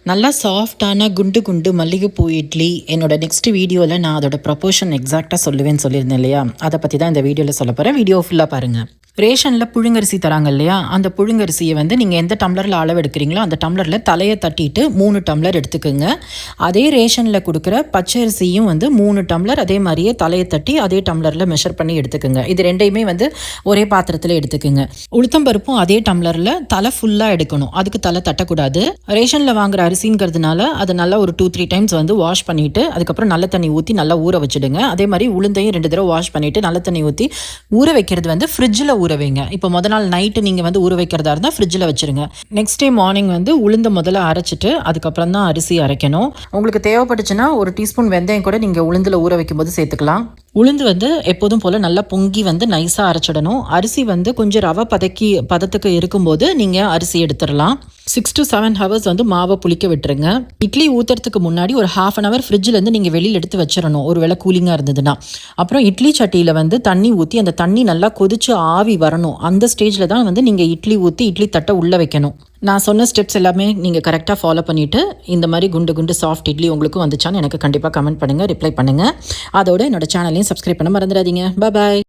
நல்லா சாஃப்டான குண்டு மல்லிகைப்பூ இட்லி என்னோட நெக்ஸ்ட் வீடியோவில் நான் அதோட ப்ரொபோர்ஷன் எக்ஸாக்டாக சொல்லுவேன்னு சொல்லியிருந்தேன் இல்லையா, அதை பற்றி தான் இந்த வீடியோவில் சொல்ல போகிறேன். வீடியோ ஃபுல்லாக பாருங்கள். ரேஷனில் புழுங்கரிசி தராங்க இல்லையா, அந்த புழுங்கரிசியை வந்து நீங்கள் எந்த டம்ளரில் அளவு எடுக்கிறீங்களோ அந்த டம்ளரில் தலையை தட்டிட்டு 3 டம்ளர் எடுத்துக்கோங்க. அதே ரேஷனில் கொடுக்குற பச்சரிசியும் வந்து 3 டம்ளர் அதே மாதிரியே தலையை தட்டி அதே டம்ளரில் மெஷர் பண்ணி எடுத்துக்கோங்க. இது ரெண்டையுமே வந்து ஒரே பாத்திரத்தில் எடுத்துக்கோங்க. உளுத்தம்பருப்பும் அதே டம்ளரில் தலை ஃபுல்லாக எடுக்கணும், அதுக்கு தலை தட்டக்கூடாது. ரேஷனில் வாங்குற அரிசிங்கிறதுனால அதை நல்லா ஒரு 2-3 டைம்ஸ் வந்து வாஷ் பண்ணிவிட்டு அதுக்கப்புறம் நல்ல தண்ணி ஊற்றி நல்லா ஊற வச்சுடுங்க. அதே மாதிரி உளுந்தையும் 2 தடவை வாஷ் பண்ணிவிட்டு நல்ல தண்ணி ஊற்றி ஊற வைக்கிறது வந்து ஃப்ரிட்ஜில் ஊற வைங்க. இப்போ நாள் நைட்டு நீங்கள் வந்து ஊற வைக்கிறதா இருந்தால் ஃப்ரிட்ஜில் வச்சுருங்க. நெக்ஸ்ட் டே மார்னிங் வந்து உளுந்த முதல்ல அரைச்சிட்டு அதுக்கப்புறம் தான் அரிசி அரைக்கணும். உங்களுக்கு தேவைப்பட்டுச்சுன்னா 1 டீஸ்பூன் வெந்தயம் கூட நீங்கள் உளுந்தில் ஊற வைக்கும் போது சேர்த்துக்கலாம். உளுந்து வந்து எப்போதும் போல் நல்லா பொங்கி வந்து நைஸாக அரைச்சிடணும். அரிசி வந்து கொஞ்சம் ரவை பதத்துக்கு இருக்கும்போது நீங்கள் அரிசி எடுத்துடலாம். 6 to 7 ஹவர்ஸ் வந்து மாவை புளிக்க விட்டுருங்க. இட்லி ஊற்றுறதுக்கு முன்னாடி ஒரு 1/2 hour ஃப்ரிட்ஜிலேருந்து நீங்கள் வெளியில் எடுத்து வச்சிடணும், ஒரு வேளை கூலிங்காக இருந்ததுன்னா. அப்புறம் இட்லி சட்டியில் வந்து தண்ணி ஊற்றி அந்த தண்ணி நல்லா கொதிச்சு ஆவி வரணும். அந்த ஸ்டேஜில் தான் வந்து நீங்கள் இட்லி ஊற்றி இட்லி தட்டை உள்ளே வைக்கணும். நான் சொன்ன ஸ்டெப்ஸ் எல்லாமே நீங்கள் கரெக்டாக ஃபாலோ பண்ணிவிட்டு இந்த மாதிரி குண்டு சாஃப்ட் இட்லி உங்களுக்கு வந்துச்சான்னு எனக்கு கண்டிப்பாக கமெண்ட் பண்ணுங்கள், ரிப்ளை பண்ணுங்கள். அதோட என்னோட சேனலையும் சப்ஸ்கிரைப் பண்ண மறந்துடாதீங்க. பாய்.